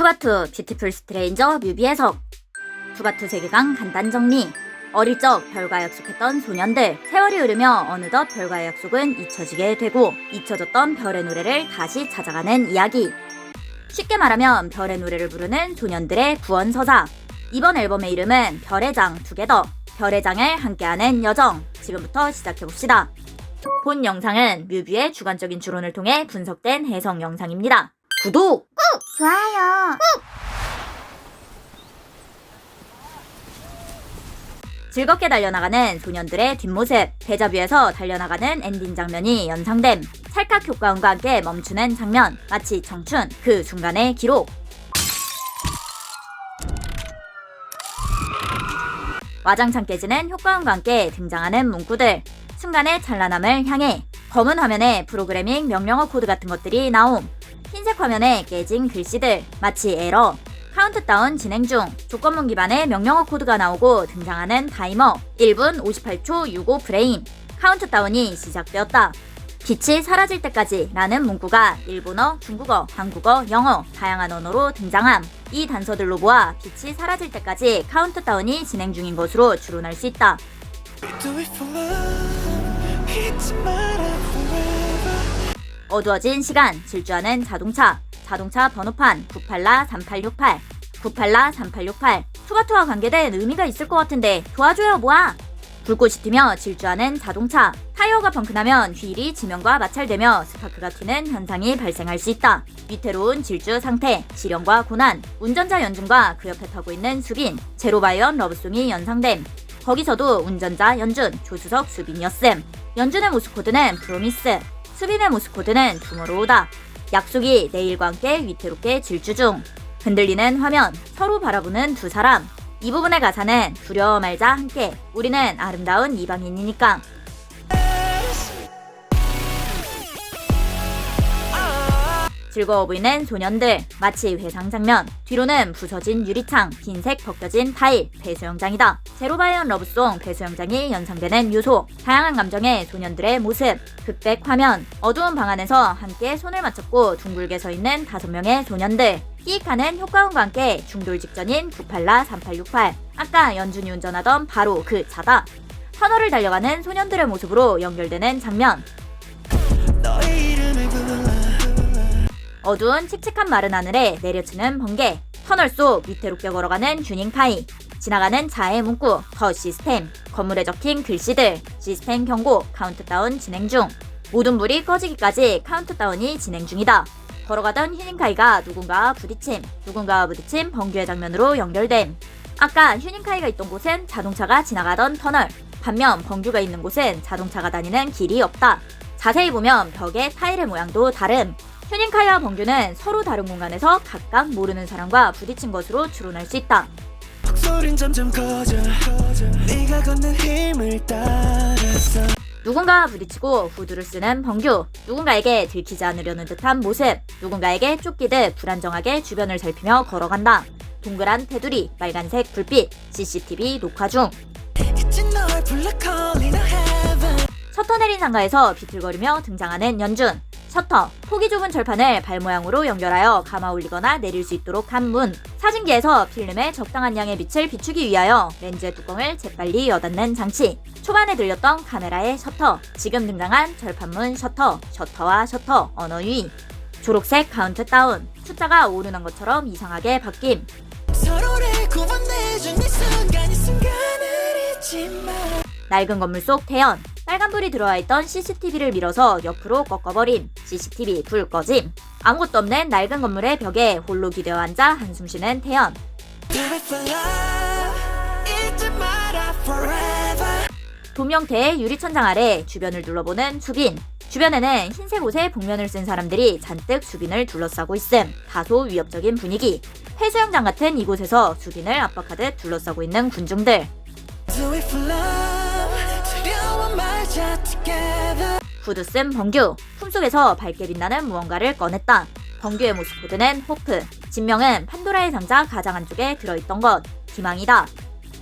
투바투 뷰티풀 스트레인저 뮤비 해석. 투바투 세계관 간단 정리. 어릴 적 별과 약속했던 소년들. 세월이 흐르며 어느덧 별과의 약속은 잊혀지게 되고 잊혀졌던 별의 노래를 다시 찾아가는 이야기. 쉽게 말하면 별의 노래를 부르는 소년들의 구원서사. 이번 앨범의 이름은 별의 장 투게더. 별의 장을 함께하는 여정. 지금부터 시작해봅시다. 본 영상은 뮤비의 주관적인 추론을 통해 분석된 해석 영상입니다. 구독! 좋아요. 즐겁게 달려나가는 소년들의 뒷모습, 데자뷰에서 달려나가는 엔딩 장면이 연상됨. 찰칵 효과음과 함께 멈추는 장면, 마치 청춘, 그 순간의 기록. 와장창 깨지는 효과음과 함께 등장하는 문구들, 순간의 찬란함을 향해. 검은 화면에 프로그래밍 명령어 코드 같은 것들이 나옴. 흰색 화면에 깨진 글씨들, 마치 에러. 카운트다운 진행 중. 조건문 기반의 명령어 코드가 나오고 등장하는 타이머. 1분 58초 65프레임. 카운트다운이 시작되었다. 빛이 사라질 때까지 라는 문구가 일본어, 중국어, 한국어, 영어 다양한 언어로 등장함. 이 단서들로 보아 빛이 사라질 때까지 카운트다운이 진행 중인 것으로 추론할 수 있다. 어두워진 시간, 질주하는 자동차. 자동차 번호판 9843868. 9843868. 투바투와 관계된 의미가 있을 것 같은데 도와줘요 뭐야? 불꽃이 튀며 질주하는 자동차. 타이어가 펑크나면 휠이 지면과 마찰되며 스파크가 튀는 현상이 발생할 수 있다. 위태로운 질주 상태, 시련과 고난, 운전자 연준과 그 옆에 타고 있는 수빈, 제로바이언 러브송이 연상됨. 거기서도 운전자 연준, 조수석 수빈이었음. 연준의 모습 코드는 프로미스, 수빈의 모습 코드는 투모로우다. 약속이 내일과 함께 위태롭게 질주 중. 흔들리는 화면, 서로 바라보는 두 사람. 이 부분의 가사는 두려워 말자 함께, 우리는 아름다운 이방인이니까. 즐거워 보이는 소년들, 마치 회상 장면. 뒤로는 부서진 유리창, 흰색 벗겨진 타일, 배수영장이다. 제로바이언 러브송 배수영장이 연상되는 요소. 다양한 감정의 소년들의 모습. 흑백 화면, 어두운 방 안에서 함께 손을 맞잡고 둥글게 서 있는 5명의 소년들. 끼익하는 효과음과 함께 중돌 직전인 9843868. 아까 연준이 운전하던 바로 그 차다. 터널을 달려가는 소년들의 모습으로 연결되는 장면. 어두운 칙칙한 마른 하늘에 내려치는 번개. 터널 속 위태롭게 걸어가는 휴닝카이. 지나가는 차의 문구, 더 시스템. 건물에 적힌 글씨들, 시스템 경고, 카운트다운 진행 중. 모든 불이 꺼지기까지 카운트다운이 진행 중이다. 걸어가던 휴닝카이가 누군가와 부딪힘 번개의 장면으로 연결됨. 아까 휴닝카이가 있던 곳은 자동차가 지나가던 터널. 반면 번규가 있는 곳은 자동차가 다니는 길이 없다. 자세히 보면 벽의 타일의 모양도 다름. 휴닝카이와 번규는 서로 다른 공간에서 각각 모르는 사람과 부딪힌 것으로 추론할 수 있다. 점점 커져, 네가 걷는 힘을 따라서. 누군가와 부딪히고 후두를 쓰는 번규. 누군가에게 들키지 않으려는 듯한 모습. 누군가에게 쫓기듯 불안정하게 주변을 살피며 걸어간다. 동그란 테두리, 빨간색 불빛, CCTV 녹화 중. 셔터 내린 상가에서 비틀거리며 등장하는 연준. 셔터, 폭이 좁은 철판을 발 모양으로 연결하여 감아 올리거나 내릴 수 있도록 한 문. 사진기에서 필름의 적당한 양의 빛을 비추기 위하여 렌즈의 뚜껑을 재빨리 여닫는 장치. 초반에 들렸던 카메라의 셔터, 지금 등장한 철판문 셔터, 셔터와 셔터, 언어 유의. 초록색 카운트다운, 숫자가 오르는 것처럼 이상하게 바뀜. 낡은 건물 속 태연. 빨간불이 들어와 있던 CCTV를 밀어서 옆으로 꺾어버림. CCTV 불 꺼짐. 아무것도 없는 낡은 건물의 벽에 홀로 기대어 앉아 한숨 쉬는 태연. 도명태의 유리천장 아래 주변을 둘러보는 수빈. 주변에는 흰색 옷에 복면을 쓴 사람들이 잔뜩 수빈을 둘러싸고 있음. 다소 위협적인 분위기. 해수영장 같은 이곳에서 수빈을 압박하듯 둘러싸고 있는 군중들. 후드 쓴 번규. 품속에서 밝게 빛나는 무언가를 꺼냈다. 번규의 모습 코드는 호프. 진명은 판도라의 상자 가장 안쪽에 들어있던 것. 희망이다.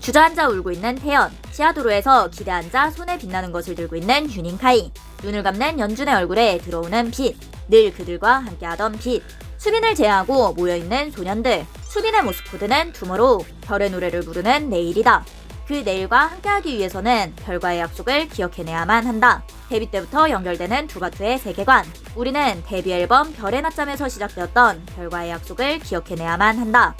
주저앉아 울고 있는 태연. 지하도로에서 기대앉아 손에 빛나는 것을 들고 있는 휴닝카이. 눈을 감는 연준의 얼굴에 들어오는 빛. 늘 그들과 함께하던 빛. 수빈을 제외하고 모여있는 소년들. 수빈의 모습 코드는 투모로우, 별의 노래를 부르는 내일이다. 그 내일과 함께하기 위해서는 별과의 약속을 기억해내야만 한다. 데뷔 때부터 연결되는 두가투의 세계관. 우리는 데뷔 앨범 별의 낮잠에서 시작되었던 별과의 약속을 기억해내야만 한다.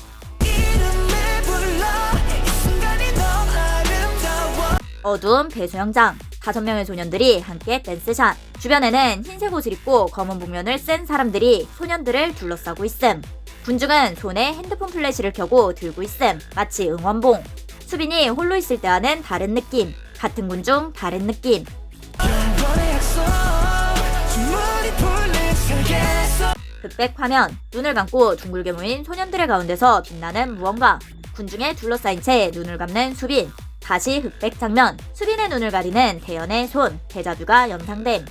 어두운 배수영장. 5명의 소년들이 함께 댄스샷. 주변에는 흰색 옷을 입고 검은 복면을 쓴 사람들이 소년들을 둘러싸고 있음. 군중은 손에 핸드폰 플래시를 켜고 들고 있음. 마치 응원봉. 수빈이 홀로 있을 때와는 다른 느낌. 같은 군중 다른 느낌. 흑백 화면. 눈을 감고 둥글게 모인 소년들의 가운데서 빛나는 무언가. 군중에 둘러싸인 채 눈을 감는 수빈. 다시 흑백 장면. 수빈의 눈을 가리는 태연의 손. 데자뷰가 연상됨.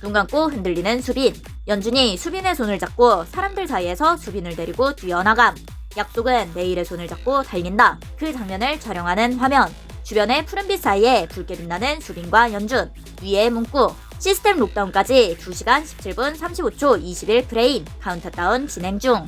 눈 감고 흔들리는 수빈. 연준이 수빈의 손을 잡고 사람들 사이에서 수빈을 데리고 뛰어나감. 약속은 내일의 손을 잡고 달린다. 그 장면을 촬영하는 화면. 주변의 푸른빛 사이에 붉게 빛나는 수빈과 연준. 위에 문구. 시스템 록다운까지 2시간 17분 35초 21프레임. 카운트다운 진행 중.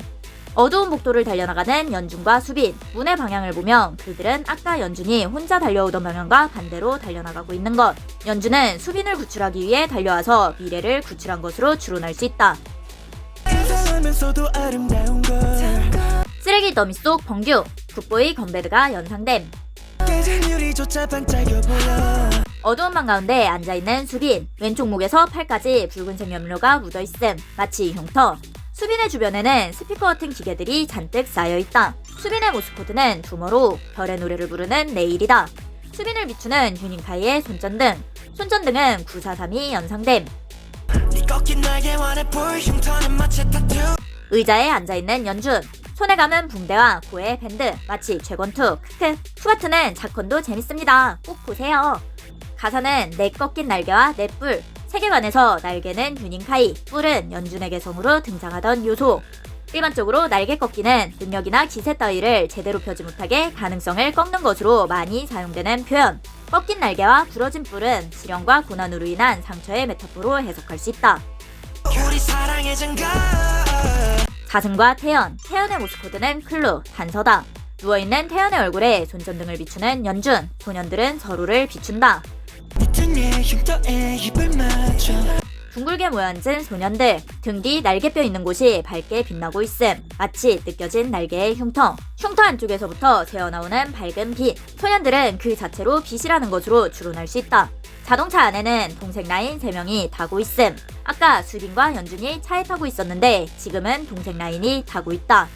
어두운 복도를 달려나가는 연준과 수빈. 문의 방향을 보면 그들은 아까 연준이 혼자 달려오던 방향과 반대로 달려나가고 있는 것. 연준은 수빈을 구출하기 위해 달려와서 미래를 구출한 것으로 추론할 수 있다. 쓰레기 더미 속 범규. 굿보이 건배드가 연상됨. 어두운 방 가운데 앉아있는 수빈. 왼쪽 목에서 팔까지 붉은색 염료가 묻어있음. 마치 흉터. 수빈의 주변에는 스피커 같은 기계들이 잔뜩 쌓여있다. 수빈의 모습 코드는 투모로우, 별의 노래를 부르는 내일이다. 수빈을 비추는 휴닝카이의 손전등. 손전등은 943이 연상됨. 의자에 앉아있는 연준. 손에 감은 붕대와 코에 밴드. 마치 최권투. 크크. 투가투는 사건도 재밌습니다. 꼭 보세요. 가사는 내 꺾인 날개와 내 뿔. 세계관에서 날개는 휴닝카이, 뿔은 연준의 개성으로 등장하던 요소. 일반적으로 날개 꺾기는 능력이나 기세 따위를 제대로 펴지 못하게 가능성을 꺾는 것으로 많이 사용되는 표현. 꺾인 날개와 부러진 뿔은 시련과 고난으로 인한 상처의 메타포로 해석할 수 있다. 자승과 태연. 태연의 모습 코드는 클루, 단서다. 누워있는 태연의 얼굴에 손전등을 비추는 연준. 소년들은 서로를 비춘다. 둥글게 모여앉은 소년들. 등 뒤 날개뼈 있는 곳이 밝게 빛나고 있음. 마치 느껴진 날개의 흉터. 흉터 안쪽에서부터 새어나오는 밝은 빛. 소년들은 그 자체로 빛이라는 것으로 추론할 수 있다. 자동차 안에는 동생 라인 3명이 타고 있음. 아까 수빈과 연준이 차에 타고 있었는데 지금은 동생 라인이 타고 있다.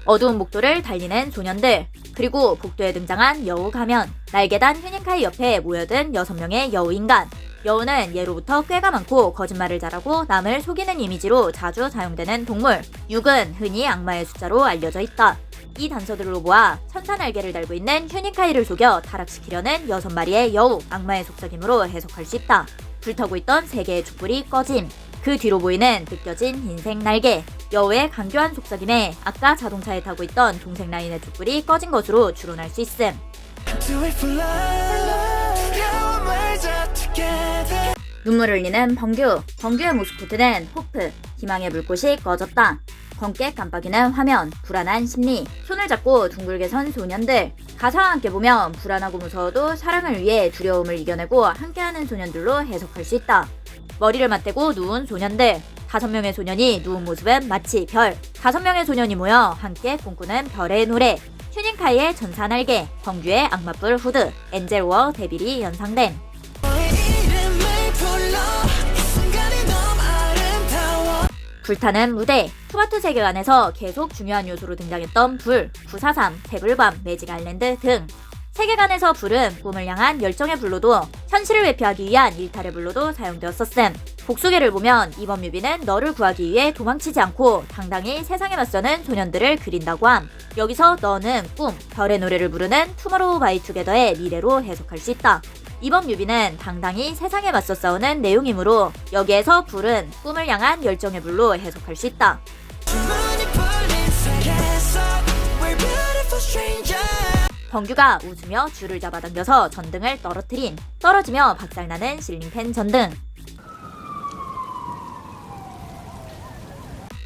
어두운 복도를 달리는 소년들. 그리고 복도에 등장한 여우 가면. 날개단 휴닝카이 옆에 모여든 6명의 여우 인간. 여우는 예로부터 꾀가 많고 거짓말을 잘하고 남을 속이는 이미지로 자주 사용되는 동물. 6은 흔히 악마의 숫자로 알려져 있다. 이 단서들로 보아 천사 날개를 달고 있는 휴닝카이를 속여 타락시키려는 6마리의 여우, 악마의 속삭임으로 해석할 수 있다. 불타고 있던 3개의 촛불이 꺼짐. 그 뒤로 보이는 느껴진 흰색 날개. 여우의 간교한 속삭임에 아까 자동차에 타고 있던 동생 라인의 촛불이 꺼진 것으로 추론할 수 있음. 눈물을 흘리는 범규. 범규의 모습 코드는 호프, 희망의 불꽃이 꺼졌다. 검게 깜빡이는 화면, 불안한 심리. 손을 잡고 둥글게 선 소년들. 가사와 함께 보면 불안하고 무서워도 사랑을 위해 두려움을 이겨내고 함께하는 소년들로 해석할 수 있다. 머리를 맞대고 누운 소년들. 5명의 소년이 누운 모습은 마치 별. 5명의 소년이 모여 함께 꿈꾸는 별의 노래. 휴닝카이의 전사 날개, 범규의 악마뿔 후드, 엔젤워 데빌이 연상됨. 불타는 무대. 투바투 세계관에서 계속 중요한 요소로 등장했던 불, 943, 태블밤, 매직 아일랜드 등. 세계관에서 불은 꿈을 향한 열정의 불로도 현실을 회피하기 위한 일탈의 불로도 사용되었었음. 복수계를 보면 이번 뮤비는 너를 구하기 위해 도망치지 않고 당당히 세상에 맞서는 소년들을 그린다고 함. 여기서 너는 꿈, 별의 노래를 부르는 투모로우 바이 투게더의 미래로 해석할 수 있다. 이번 뮤비는 당당히 세상에 맞서 싸우는 내용이므로 여기에서 불은 꿈을 향한 열정의 불로 해석할 수 있다. 범규가 웃으며 줄을 잡아당겨서 전등을 떨어지며 박살나는 실링팬 전등.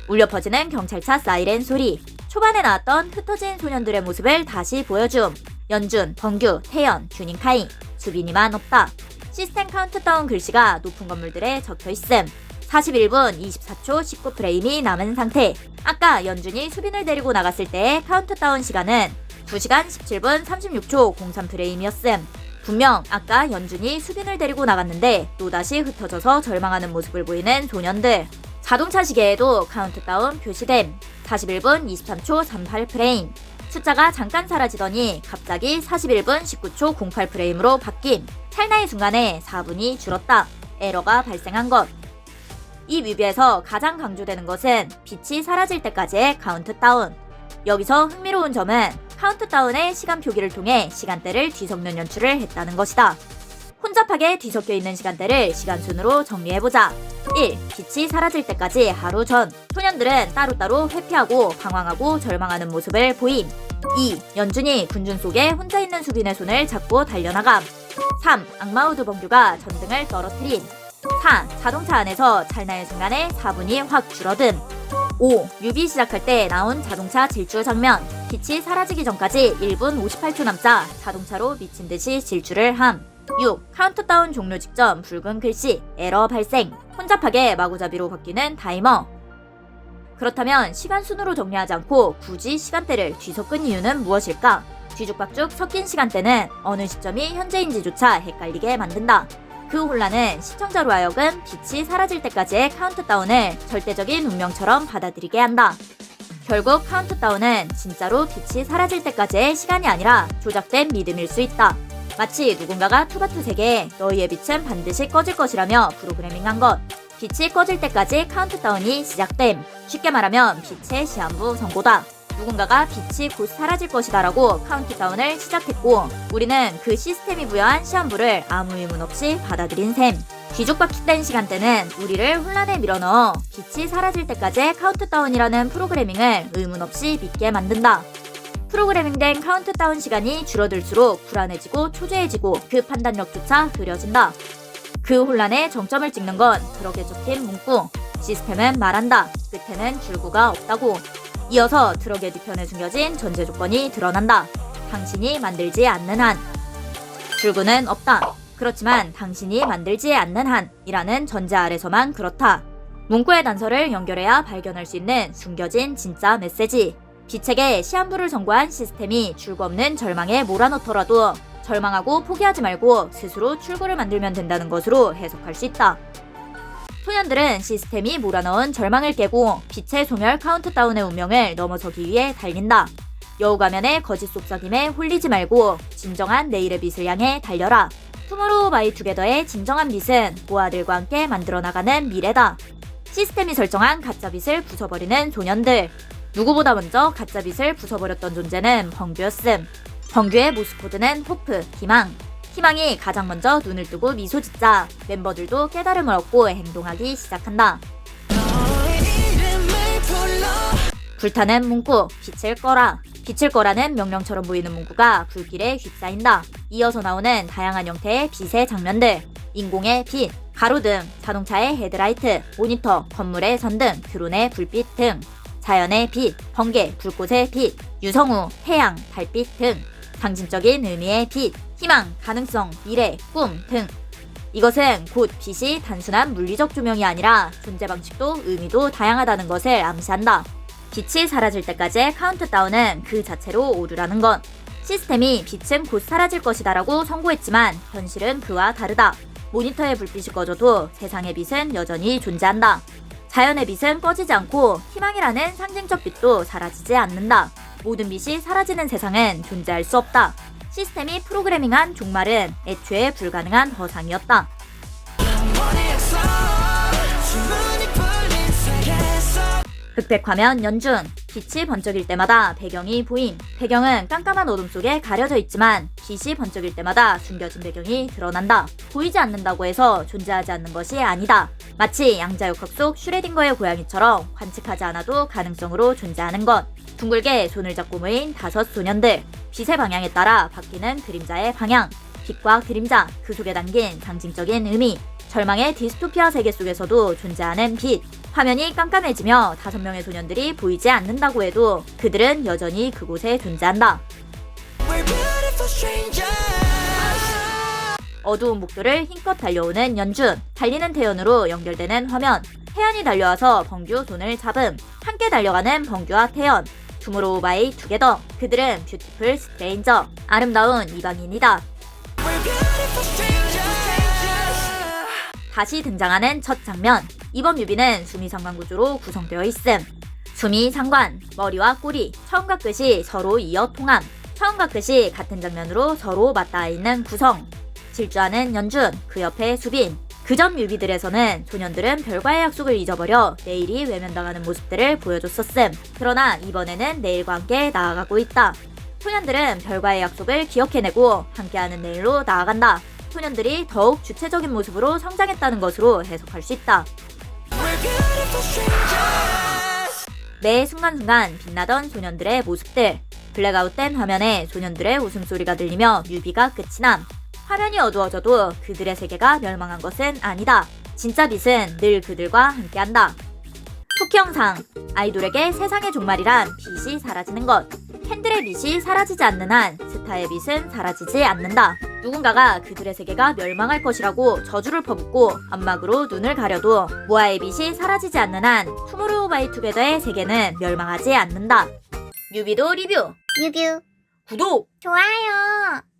울려 퍼지는 경찰차 사이렌 소리. 초반에 나왔던 흩어진 소년들의 모습을 다시 보여줌. 연준, 범규, 태연, 튜닝카이, 수빈이만 없다. 시스템 카운트다운 글씨가 높은 건물들에 적혀있음. 41분 24초 19프레임이 남은 상태. 아까 연준이 수빈을 데리고 나갔을 때의 카운트다운 시간은 2시간 17분 36초 03프레임이었음. 분명 아까 연준이 수빈을 데리고 나갔는데 또다시 흩어져서 절망하는 모습을 보이는 소년들. 자동차 시계에도 카운트다운 표시됨. 41분 23초 38프레임. 숫자가 잠깐 사라지더니 갑자기 41분 19초 08프레임으로 바뀜. 찰나의 순간에 4분이 줄었다. 에러가 발생한 것. 이 뮤비에서 가장 강조되는 것은 빛이 사라질 때까지의 카운트다운. 여기서 흥미로운 점은 카운트다운의 시간 표기를 통해 시간대를 뒤섞는 연출을 했다는 것이다. 혼잡하게 뒤섞여 있는 시간대를 시간순으로 정리해보자. 1. 빛이 사라질 때까지 하루 전. 소년들은 따로따로 회피하고 방황하고 절망하는 모습을 보임. 2. 연준이 군중 속에 혼자 있는 수빈의 손을 잡고 달려나감. 3. 악마우드 범규가 전등을 떨어뜨림. 4. 자동차 안에서 찰나의 순간에 4분이 확 줄어듦. 5. 뮤비 시작할 때 나온 자동차 질주 장면. 빛이 사라지기 전까지 1분 58초 남자 자동차로 미친 듯이 질주를 함. 6. 카운트다운 종료 직전 붉은 글씨, 에러 발생. 혼잡하게 마구잡이로 바뀌는 타이머. 그렇다면 시간 순으로 정리하지 않고 굳이 시간대를 뒤섞은 이유는 무엇일까? 뒤죽박죽 섞인 시간대는 어느 시점이 현재인지조차 헷갈리게 만든다. 그 혼란은 시청자로 하여금 빛이 사라질 때까지의 카운트다운을 절대적인 운명처럼 받아들이게 한다. 결국 카운트다운은 진짜로 빛이 사라질 때까지의 시간이 아니라 조작된 믿음일 수 있다. 마치 누군가가 투바투 세계에 너희의 빛은 반드시 꺼질 것이라며 프로그래밍한 것. 빛이 꺼질 때까지 카운트다운이 시작됨. 쉽게 말하면 빛의 시한부 선고다. 누군가가 빛이 곧 사라질 것이다 라고 카운트다운을 시작했고 우리는 그 시스템이 부여한 시한부를 아무 의문 없이 받아들인 셈. 뒤죽박죽된 시간대는 우리를 혼란에 밀어넣어 빛이 사라질 때까지의 카운트다운이라는 프로그래밍을 의문 없이 믿게 만든다. 프로그래밍된 카운트다운 시간이 줄어들수록 불안해지고 초조해지고 그 판단력조차 흐려진다. 그 혼란의 정점을 찍는 건 트럭에 적힌 문구. 시스템은 말한다. 끝에는 줄구가 없다고. 이어서 트럭의 뒤편에 숨겨진 전제 조건이 드러난다. 당신이 만들지 않는 한. 줄구는 없다. 그렇지만 당신이 만들지 않는 한이라는 전제 아래서만 그렇다. 문구의 단서를 연결해야 발견할 수 있는 숨겨진 진짜 메시지. 빛에게 시한부를 선고한 시스템이 줄구 없는 절망에 몰아넣더라도 절망하고 포기하지 말고 스스로 출구를 만들면 된다는 것으로 해석할 수 있다. 소년들은 시스템이 몰아넣은 절망을 깨고 빛의 소멸 카운트다운의 운명을 넘어서기 위해 달린다. 여우 가면의 거짓 속삭임에 홀리지 말고 진정한 내일의 빛을 향해 달려라. 투모로우 바이 투게더의 진정한 빛은 모아들과 함께 만들어 나가는 미래다. 시스템이 설정한 가짜 빛을 부숴버리는 소년들. 누구보다 먼저 가짜 빛을 부숴버렸던 존재는 범규였음. 범규의 모스코드는 호프, 희망. 희망이 가장 먼저 눈을 뜨고 미소 짓자 멤버들도 깨달음을 얻고 행동하기 시작한다. 불타는 문구, 빛을 꺼라. 빛을 꺼라는 명령처럼 보이는 문구가 불길에 휩싸인다. 이어서 나오는 다양한 형태의 빛의 장면들. 인공의 빛, 가로등, 자동차의 헤드라이트, 모니터, 건물의 전등, 드론의 불빛 등. 자연의 빛, 번개, 불꽃의 빛, 유성우, 태양, 달빛 등. 상징적인 의미의 빛, 희망, 가능성, 미래, 꿈 등. 이것은 곧 빛이 단순한 물리적 조명이 아니라 존재 방식도 의미도 다양하다는 것을 암시한다. 빛이 사라질 때까지의 카운트다운은 그 자체로 오류라는 것. 시스템이 빛은 곧 사라질 것이다 라고 선고했지만 현실은 그와 다르다. 모니터의 불빛이 꺼져도 세상의 빛은 여전히 존재한다. 자연의 빛은 꺼지지 않고 희망이라는 상징적 빛도 사라지지 않는다. 모든 빛이 사라지는 세상은 존재할 수 없다. 시스템이 프로그래밍한 종말은 애초에 불가능한 허상이었다. 흑백 화면 연준. 빛이 번쩍일 때마다 배경이 보임. 배경은 깜깜한 어둠 속에 가려져 있지만 빛이 번쩍일 때마다 숨겨진 배경이 드러난다. 보이지 않는다고 해서 존재하지 않는 것이 아니다. 마치 양자역학 속 슈레딩거의 고양이처럼 관측하지 않아도 가능성으로 존재하는 것. 둥글게 손을 잡고 모인 5 소년들. 빛의 방향에 따라 바뀌는 그림자의 방향. 빛과 그림자, 그 속에 담긴 상징적인 의미. 절망의 디스토피아 세계 속에서도 존재하는 빛. 화면이 깜깜해지며 5명의 소년들이 보이지 않는다고 해도 그들은 여전히 그곳에 존재한다. 어두운 목표를 힘껏 달려오는 연준. 달리는 태연으로 연결되는 화면. 태연이 달려와서 범규 손을 잡음. 함께 달려가는 범규와 태연. 투모로우바이 투게더. 그들은 뷰티풀 스트레인저. 아름다운 이방인이다. 다시 등장하는 첫 장면. 이번 뮤비는 수미상관 구조로 구성되어 있음. 수미상관, 머리와 꼬리, 처음과 끝이 서로 이어 통함. 처음과 끝이 같은 장면으로 서로 맞닿아 있는 구성. 질주하는 연준, 그 옆에 수빈. 그전 뮤비들에서는 소년들은 별과의 약속을 잊어버려 내일이 외면당하는 모습들을 보여줬었음. 그러나 이번에는 내일과 함께 나아가고 있다. 소년들은 별과의 약속을 기억해내고 함께하는 내일로 나아간다. 소년들이 더욱 주체적인 모습으로 성장했다는 것으로 해석할 수 있다. 매 순간순간 빛나던 소년들의 모습들. 블랙아웃된 화면에 소년들의 웃음소리가 들리며 뮤비가 끝이 남. 화면이 어두워져도 그들의 세계가 멸망한 것은 아니다. 진짜 빛은 늘 그들과 함께한다. 후키 영상. 아이돌에게 세상의 종말이란 빛이 사라지는 것. 캔들의 빛이 사라지지 않는 한 스타의 빛은 사라지지 않는다. 누군가가 그들의 세계가 멸망할 것이라고 저주를 퍼붓고 안막으로 눈을 가려도 모아의 빛이 사라지지 않는 한 투모로우바이투게더의 세계는 멸망하지 않는다. 뮤비도 리뷰. 뮤뷰 구독! 좋아요.